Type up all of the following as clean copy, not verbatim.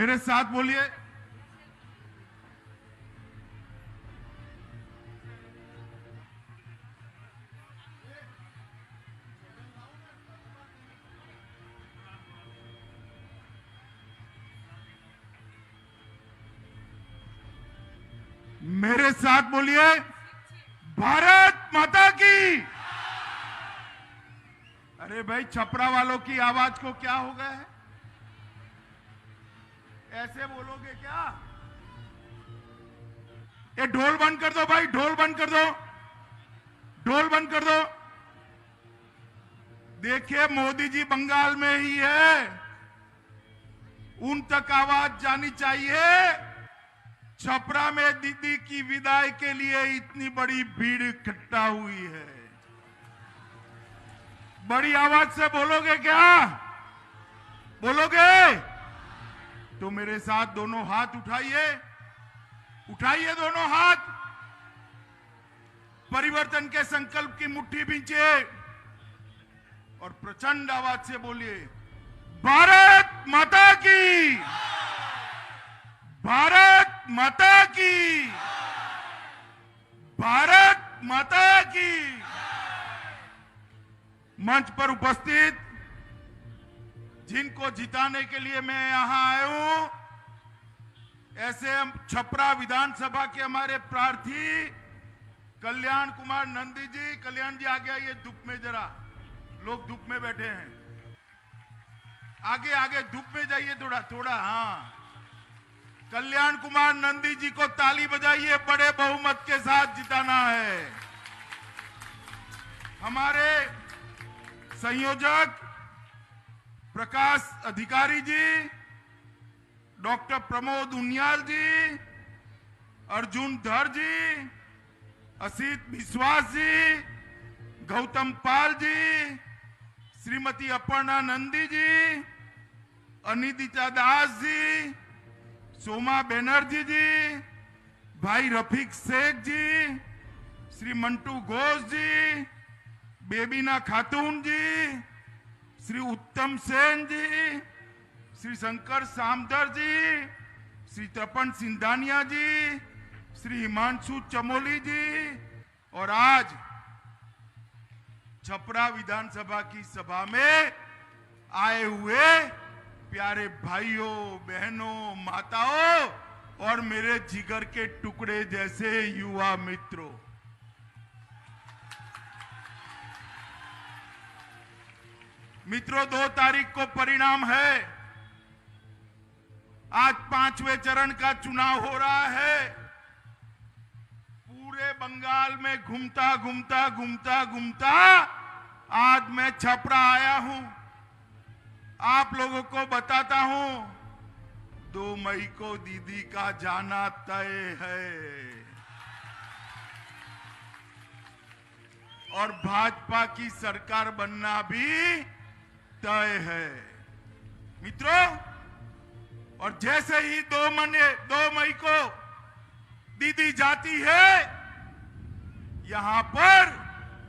मेरे साथ बोलिए। मेरे साथ बोलिए, भारत माता की। अरे भाई, छपरा वालों की आवाज को क्या हो गया है? ऐसे बोलोगे क्या? ये ढोल बंद कर दो भाई, ढोल बंद कर दो, ढोल बंद कर दो। देखिए, मोदी जी बंगाल में ही है, उन तक आवाज जानी चाहिए। छपरा में दीदी की विदाई के लिए इतनी बड़ी भीड़ इकट्ठा हुई है। बड़ी आवाज से बोलोगे क्या? बोलोगे तो मेरे साथ दोनों हाथ उठाइए, उठाइए दोनों हाथ। परिवर्तन के संकल्प की मुट्ठी बींचे और प्रचंड आवाज से बोलिए, भारत माता की, भारत माता की, भारत माता की। मंच पर उपस्थित जिनको जिताने के लिए मैं यहां आया हूं, ऐसे छपरा विधानसभा के हमारे प्रार्थी कल्याण कुमार नंदी जी। कल्याण जी आगे आइए, धूप में जरा, लोग धूप में बैठे हैं। आगे आगे धूप में जाइए थोड़ा थोड़ा। हाँ, कल्याण कुमार नंदी जी को ताली बजाइए, बड़े बहुमत के साथ जिताना है। हमारे संयोजक प्रकाश अधिकारी जी, डॉक्टर प्रमोद उनियाल जी, अर्जुन धर जी, असित विश्वास जी, गौतम पाल जी, श्रीमती अपर्णा नंदी जी, अनिदिता दास जी, सोमा बनर्जी जी, भाई रफीक शेख जी, श्री मंटू घोष जी, बेबीना खातून जी, श्री उत्तम सेन जी, श्री शंकर सामदर जी, श्री तपन सिंधानिया जी, श्री हिमांशु चमोली जी, और आज छपरा विधानसभा की सभा में आए हुए प्यारे भाइयों, बहनों, माताओं और मेरे जिगर के टुकड़े जैसे युवा मित्रों, मित्रों 2 तारीख को परिणाम है। आज 5वें चरण का चुनाव हो रहा है। पूरे बंगाल में घूमता घूमता घूमता घूमता आज मैं छपरा आया हूं। आप लोगों को बताता हूं, 2 मई को दीदी का जाना तय है और भाजपा की सरकार बनना भी तय है मित्रों। और जैसे ही 2 मई को दीदी जाती है, यहां पर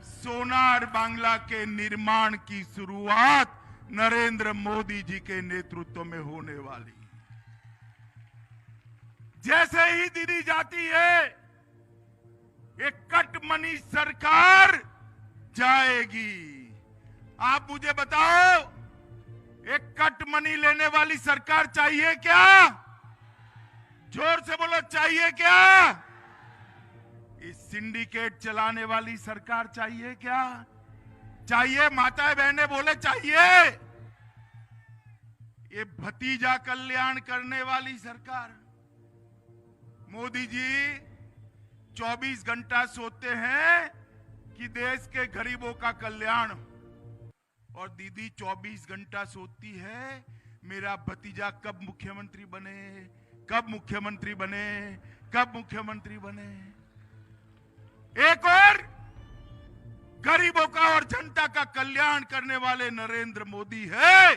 सोनार बांग्ला के निर्माण की शुरुआत नरेंद्र मोदी जी के नेतृत्व में होने वाली। जैसे ही दीदी जाती है, एक कटमनी सरकार जाएगी। आप मुझे बताओ, एक कटमनी लेने वाली सरकार चाहिए क्या? जोर से बोलो, चाहिए क्या? इस सिंडिकेट चलाने वाली सरकार चाहिए क्या? चाहिए? माताएं बहनें बोले चाहिए। ये भतीजा कल्याण करने वाली सरकार। मोदी जी 24 घंटा सोते हैं कि देश के गरीबों का कल्याण, और दीदी 24 घंटा सोती है मेरा भतीजा कब मुख्यमंत्री बने, कब मुख्यमंत्री बने, कब मुख्यमंत्री बने। एक और गरीबों का और जनता का कल्याण करने वाले नरेंद्र मोदी है,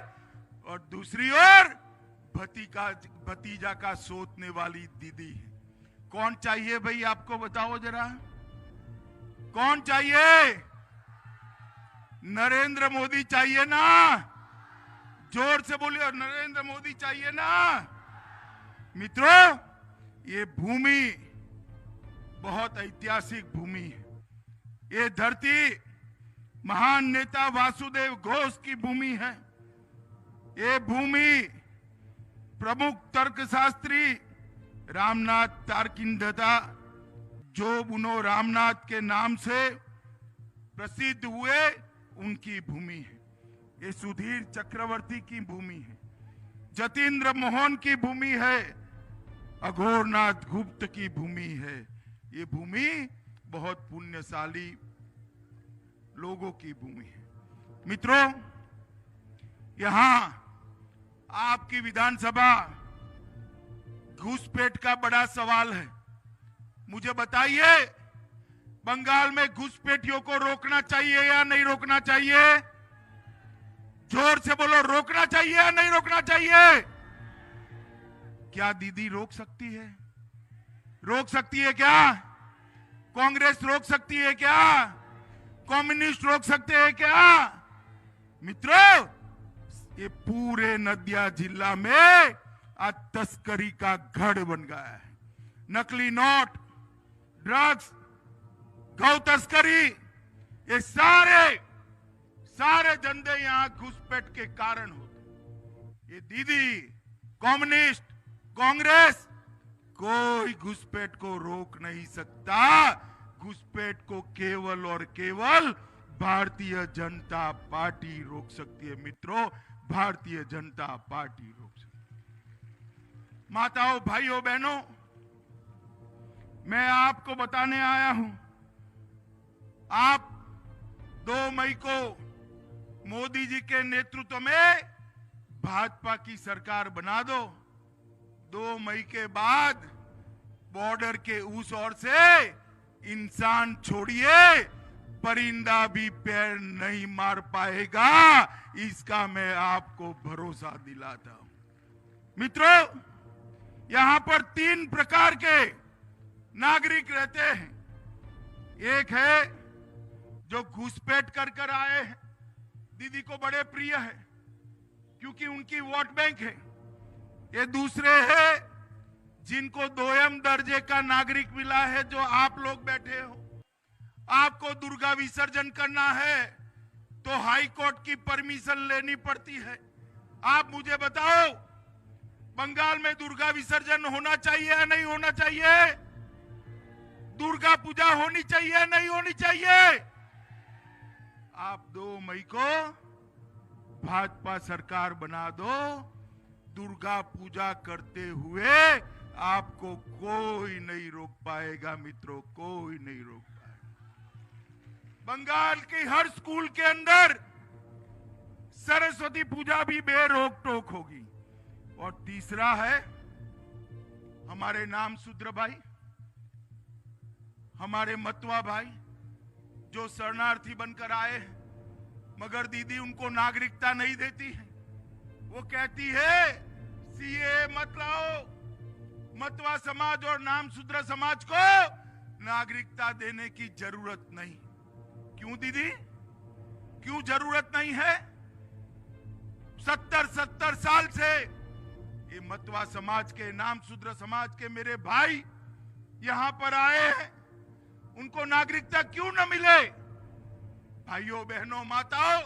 और दूसरी ओर भतीजा का सोचने वाली दीदी है। कौन चाहिए भाई? आपको बताओ जरा, कौन चाहिए? नरेंद्र मोदी चाहिए ना? जोर से बोलिए, नरेंद्र मोदी चाहिए ना? मित्रों, ये भूमि बहुत ऐतिहासिक भूमि है। ये धरती महान नेता वासुदेव घोष की भूमि है। ये भूमि प्रमुख तर्कशास्त्री रामनाथ तारकिंदता, जो उन्होंने रामनाथ के नाम से प्रसिद्ध हुए, उनकी भूमि है। ये सुधीर चक्रवर्ती की भूमि है, जतीन्द्र मोहन की भूमि है, अघोरनाथ गुप्त की भूमि है। ये भूमि बहुत पुण्यशाली लोगों की भूमि है। मित्रों, यहां आपकी विधानसभा घुसपैठ का बड़ा सवाल है। मुझे बताइए, बंगाल में घुसपैठियों को रोकना चाहिए या नहीं रोकना चाहिए? जोर से बोलो, रोकना चाहिए या नहीं रोकना चाहिए? क्या दीदी रोक सकती है? रोक सकती है क्या? कांग्रेस रोक सकती है क्या? कम्युनिस्ट रोक सकते हैं क्या? मित्रों, ये पूरे नदिया जिला में आज तस्करी का गढ़ बन गया है। नकली नोट, ड्रग्स, गौ तस्करी, ये सारे धंधे यहां घुसपैठ के कारण होते। ये दीदी, कम्युनिस्ट, कांग्रेस, कोई घुसपैठ को रोक नहीं सकता। घुसपैठ को केवल और केवल भारतीय जनता पार्टी रोक सकती है। मित्रों, भारतीय जनता पार्टी रोक सकती है। माताओं, भाइयों, बहनों, मैं आपको बताने आया हूं, आप 2 मई को मोदी जी के नेतृत्व में भाजपा की सरकार बना दो। 2 मई के बाद बॉर्डर के उस ओर से इंसान छोड़िए, परिंदा भी पैर नहीं मार पाएगा, इसका मैं आपको भरोसा दिलाता हूं। मित्रों, यहां पर 3 प्रकार के नागरिक रहते हैं। एक है जो घुसपैठ कर आए हैं, दीदी को बड़े प्रिय है क्योंकि उनकी वोट बैंक है। ये दूसरे हैं जिनको 2म दर्जे का नागरिक मिला है, जो आप लोग बैठे हो। आपको दुर्गा विसर्जन करना है तो हाई कोर्ट की परमिशन लेनी पड़ती है। आप मुझे बताओ, बंगाल में दुर्गा विसर्जन होना चाहिए या नहीं होना चाहिए? दुर्गा पूजा होनी चाहिए या नहीं होनी चाहिए? आप 2 मई को भाजपा सरकार बना दो, दुर्गा पूजा करते हुए आपको कोई नहीं रोक पाएगा। मित्रों, कोई नहीं रोक पाएगा। बंगाल के हर स्कूल के अंदर सरस्वती पूजा भी बेरोक टोक होगी। और तीसरा है हमारे नाम शूद्र भाई, हमारे मतवा भाई, जो शरणार्थी बनकर आए हैं, मगर दीदी उनको नागरिकता नहीं देती है। वो कहती है सीए मत लाओ, मतवा समाज और नाम शूद्र समाज को नागरिकता देने की जरूरत नहीं। क्यों दीदी, क्यों जरूरत नहीं है? 70 साल से ये मतवा समाज के, नाम शूद्र समाज के मेरे भाई यहां पर आए हैं, उनको नागरिकता क्यों न मिले? भाइयों, बहनों, माताओं,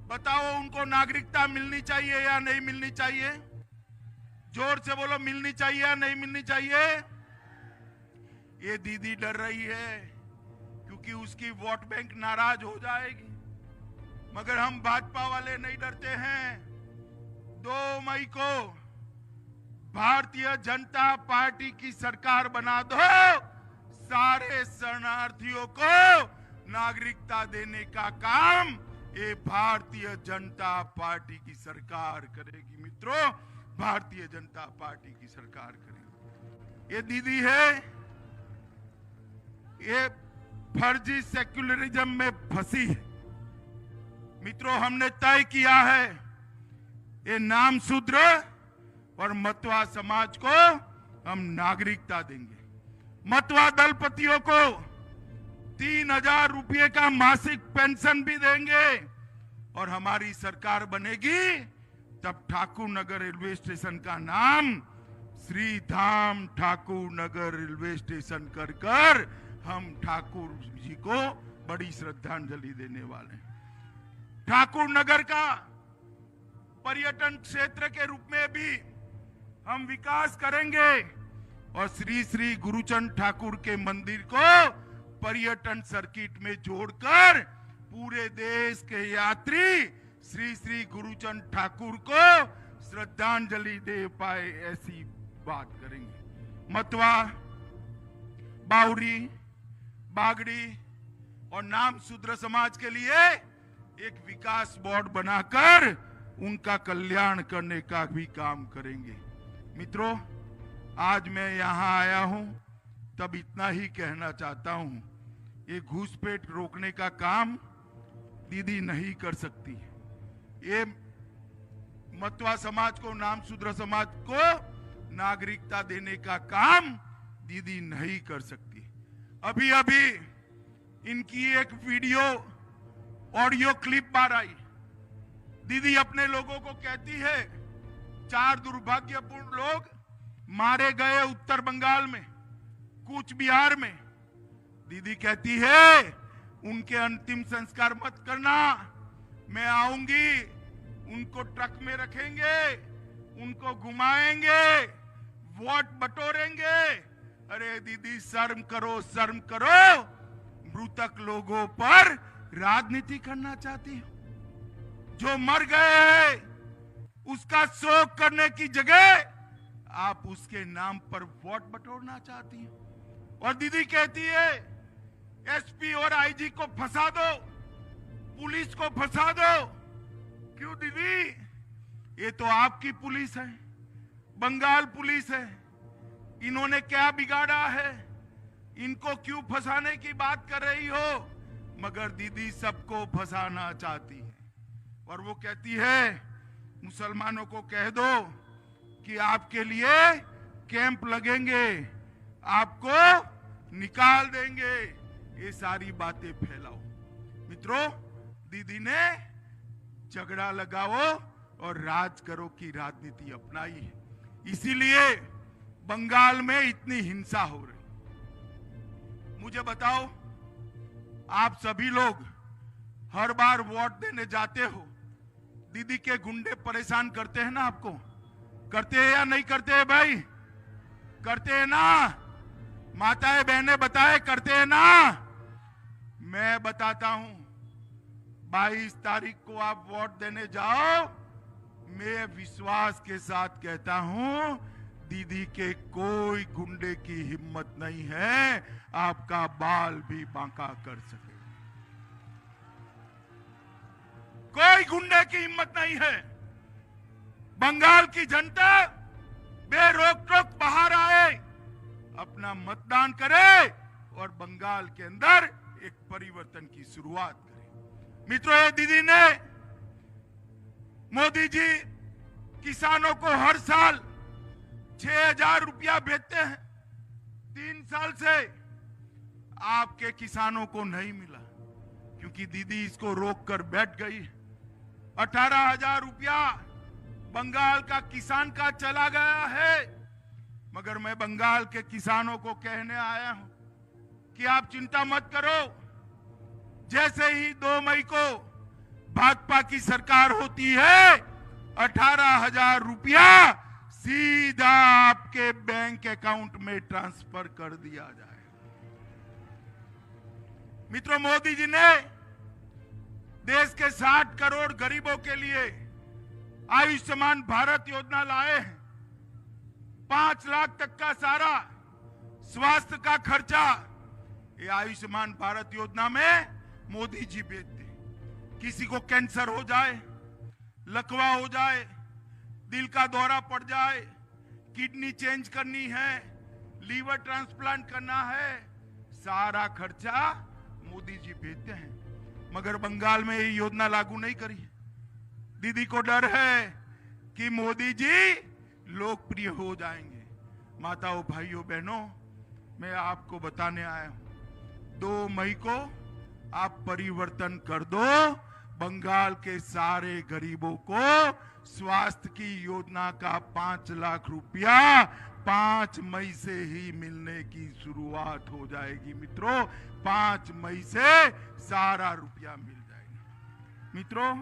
बताओ, उनको नागरिकता मिलनी चाहिए या नहीं मिलनी चाहिए? जोर से बोलो, मिलनी चाहिए या नहीं मिलनी चाहिए? ये दीदी डर रही है क्योंकि उसकी वोट बैंक नाराज हो जाएगी, मगर हम भाजपा वाले नहीं डरते हैं। 2 मई को भारतीय जनता पार्टी की सरकार बना दो, सारे शरणार्थियों को नागरिकता देने का काम ये भारतीय जनता पार्टी की सरकार करेगी। मित्रों, भारतीय जनता पार्टी की सरकार करेगी। ये दीदी है, ये फर्जी सेक्युलरिज्म में फंसी है। मित्रों, हमने तय किया है, ये नाम शूद्र और मतवा समाज को हम नागरिकता देंगे। मतवा दलपतियों को 3000 रुपये का मासिक पेंशन भी देंगे। और हमारी सरकार बनेगी तब ठाकुर नगर रेलवे स्टेशन का नाम श्री धाम ठाकुर नगर रेलवे स्टेशन कर हम ठाकुर जी को बड़ी श्रद्धांजलि देने वाले हैं। ठाकुर नगर का पर्यटन क्षेत्र के रूप में भी हम विकास करेंगे और श्री श्री गुरुचंद ठाकुर के मंदिर को पर्यटन सर्किट में जोड़कर पूरे देश के यात्री श्री श्री गुरुचंद ठाकुर को श्रद्धांजलि दे पाए ऐसी बात करेंगे। मतवा, बावरी, बागड़ी और नाम शूद्र समाज के लिए एक विकास बोर्ड बनाकर उनका कल्याण करने का भी काम करेंगे। मित्रों, आज मैं यहां आया हूं तब इतना ही कहना चाहता हूं, ये घूसपेट रोकने का काम दीदी नहीं कर सकती। ये मतवा समाज को, नाम शूद्र समाज को नागरिकता देने का काम दीदी नहीं कर सकती। अभी अभी इनकी एक वीडियो ऑडियो क्लिप बाहर आई। दीदी अपने लोगों को कहती है 4 दुर्भाग्यपूर्ण लोग मारे गए उत्तर बंगाल में, कूच बिहार में। दीदी कहती है उनके अंतिम संस्कार मत करना, मैं आऊंगी, उनको ट्रक में रखेंगे, उनको घुमाएंगे, वोट बटोरेंगे। अरे दीदी शर्म करो, शर्म करो। मृतक लोगों पर राजनीति करना चाहती हो। जो मर गए हैं उसका शोक करने की जगह आप उसके नाम पर वोट बटोरना चाहती हो। और दीदी कहती है एसपी और आईजी को फंसा दो, पुलिस को फंसा दो। क्यों दीदी? ये तो आपकी पुलिस है, बंगाल पुलिस है। इन्होंने क्या बिगाड़ा है? इनको क्यों फंसाने की बात कर रही हो? मगर दीदी सबको फंसाना चाहती है। और वो कहती है मुसलमानों को कह दो कि आपके लिए कैंप लगेंगे, आपको निकाल देंगे। ये सारी बातें फैलाओ। मित्रों, दीदी ने झगड़ा लगाओ और राज करो की राजनीति अपनाई है, इसीलिए बंगाल में इतनी हिंसा हो रही। मुझे बताओ, आप सभी लोग हर बार वोट देने जाते हो, दीदी के गुंडे परेशान करते हैं ना आपको? करते हैं या नहीं करते हैं भाई? करते हैं ना? माताएं बहनें बताए, करते हैं ना? मैं बताता हूं, 22 तारीख को आप वोट देने जाओ। मैं विश्वास के साथ कहता हूं, दीदी के कोई गुंडे की हिम्मत नहीं है आपका बाल भी बांका कर सके। कोई गुंडे की हिम्मत नहीं है। बंगाल की जनता बेरोक टोक बाहर आए, अपना मतदान करे और बंगाल के अंदर एक परिवर्तन की शुरुआत करे। मित्रों, ये दीदी ने, मोदी जी किसानों को हर साल 6,000 रुपया भेजते हैं। 3 साल से आपके किसानों को नहीं मिला क्योंकि दीदी इसको रोक कर बैठ गई। 18,000 रुपया बंगाल का किसान का चला गया है। मगर मैं बंगाल के किसानों को कहने आया हूं कि आप चिंता मत करो। जैसे ही 2 मई को भाजपा की सरकार होती है, 18,000 रुपया सीधा आपके बैंक अकाउंट में ट्रांसफर कर दिया जाए। मित्रों, मोदी जी ने देश के 60 करोड़ गरीबों के लिए आयुष्मान भारत योजना लाए हैं। 5 लाख तक का सारा स्वास्थ्य का खर्चा ये आयुष्मान भारत योजना में मोदी जी भेजते हैं। किसी को कैंसर हो जाए, लकवा हो जाए, दिल का दौरा पड़ जाए, किडनी चेंज करनी है, लीवर ट्रांसप्लांट करना है, सारा खर्चा मोदी जी भेजते हैं। मगर बंगाल में ये योजना लागू नहीं करी। दीदी को डर है कि मोदी जी लोकप्रिय हो जाएंगे। माताओं, भाइयों, बहनों, मैं आपको बताने आया हूं, 2 मई को आप परिवर्तन कर दो। बंगाल के सारे गरीबों को स्वास्थ्य की योजना का 5 लाख रुपया 5 मई से ही मिलने की शुरुआत हो जाएगी मित्रों। 5 मई से सारा रुपया मिल जाएगा। मित्रों,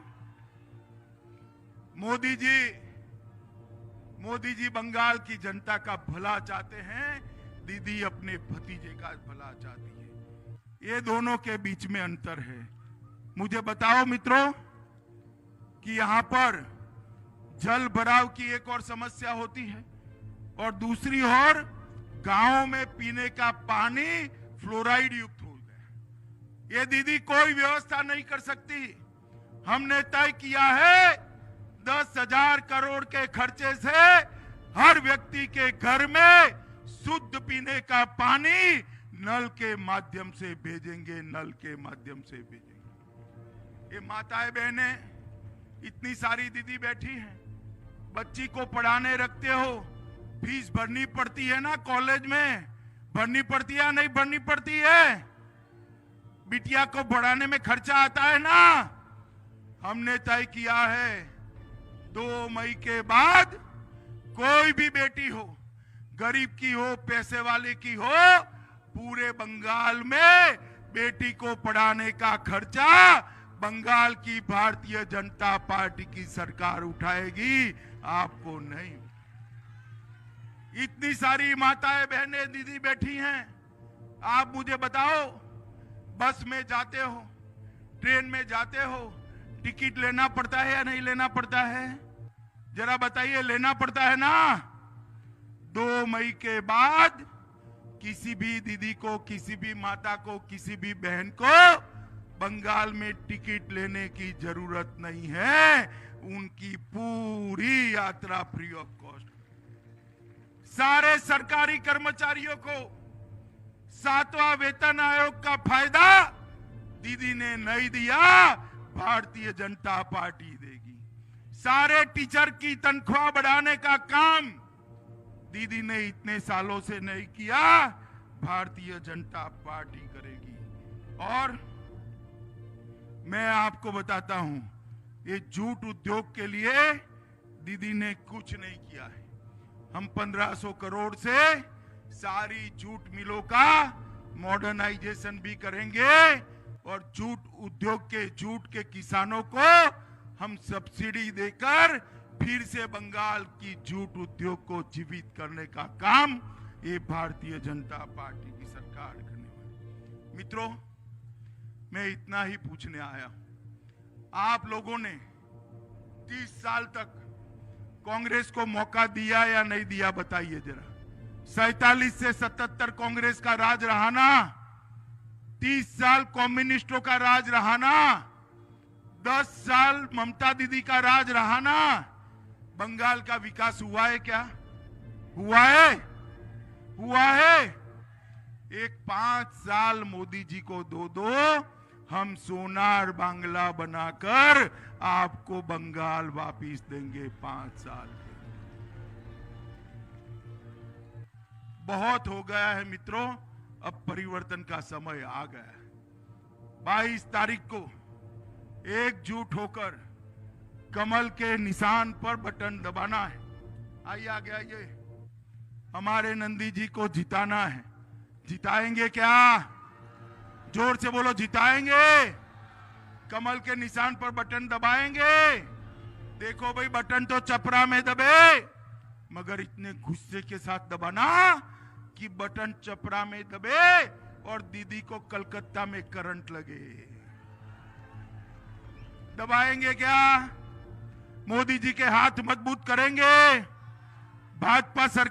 मोदी जी बंगाल की जनता का भला चाहते हैं, दीदी अपने भतीजे का भला चाहती है। ये दोनों के बीच में अंतर है। मुझे बताओ मित्रों कि यहां पर जल भराव की एक और समस्या होती है और दूसरी ओर गांवों में पीने का पानी फ्लोराइड युक्त हो गया। ये दीदी कोई व्यवस्था नहीं कर सकती। हमने तय किया है 10,000 करोड़ के खर्चे से हर व्यक्ति के घर में शुद्ध पीने का पानी नल के माध्यम से भेजेंगे, नल के माध्यम से भेजेंगे। ये माताएं बहनें, इतनी सारी दीदी बैठी हैं, बच्ची को पढ़ाने रखते हो, फीस भरनी पड़ती है ना, कॉलेज में भरनी पड़ती है या नहीं भरनी पड़ती है? बिटिया को पढ़ाने में खर्चा आता है ना। हमने तय किया है 2 मई के बाद कोई भी बेटी हो, गरीब की हो, पैसे वाले की हो, पूरे बंगाल में बेटी को पढ़ाने का खर्चा बंगाल की भारतीय जनता पार्टी की सरकार उठाएगी, आपको नहीं। इतनी सारी माताएं बहनें दीदी बैठी हैं, आप मुझे बताओ, बस में जाते हो, ट्रेन में जाते हो, टिकट लेना पड़ता है या नहीं लेना पड़ता है? जरा बताइए, लेना पड़ता है ना। 2 मई के बाद किसी भी दीदी को, किसी भी माता को, किसी भी बहन को बंगाल में टिकट लेने की जरूरत नहीं है। उनकी पूरी यात्रा फ्री ऑफ कॉस्ट। सारे सरकारी कर्मचारियों को 7वां वेतन आयोग का फायदा दीदी ने नहीं दिया, भारतीय जनता पार्टी देगी। सारे टीचर की तनख्वाह बढ़ाने का काम दीदी ने इतने सालों से नहीं किया, भारतीय जनता पार्टी करेगी। और मैं आपको बताता हूं, ये जूट उद्योग के लिए दीदी ने कुछ नहीं किया है। हम 1500 करोड़ से सारी जूट मिलों का मॉडर्नाइजेशन भी करेंगे और जूट उद्योग के, जूट के किसानों को हम सब्सिडी देकर फिर से बंगाल की जूट उद्योग को जीवित करने का काम ये भारतीय जनता पार्टी की सरकार करने वाली। मित्रों, मैं इतना ही पूछने आया हूं, आप लोगों ने 30 साल तक कांग्रेस को मौका दिया या नहीं दिया, बताइए जरा। 47 से 77 कांग्रेस का राज रहा ना, 30 साल कम्युनिस्टों का राज रहा ना, 10 साल ममता दीदी का राज रहा ना। बंगाल का विकास हुआ है क्या? हुआ है? हुआ है? एक 5 साल मोदी जी को दो, हम सोनार बांग्ला बनाकर आपको बंगाल वापिस देंगे 5 साल। बहुत हो गया है मित्रों, अब परिवर्तन का समय आ गया है। 22 तारीख को एकजुट होकर कमल के निशान पर बटन दबाना है। आइए आगे आइए, हमारे नंदी जी को जिताना है। जिताएंगे क्या? जोर से बोलो, जिताएंगे। कमल के निशान पर बटन दबाएंगे। देखो भाई, बटन तो चपरा में दबे, मगर इतने गुस्से के साथ दबाना कि बटन चपरा में दबे और दीदी को कलकत्ता में करंट लगे। दबाएंगे क्या? मोदी जी के हाथ मजबूत करेंगे। भाजपा सरकार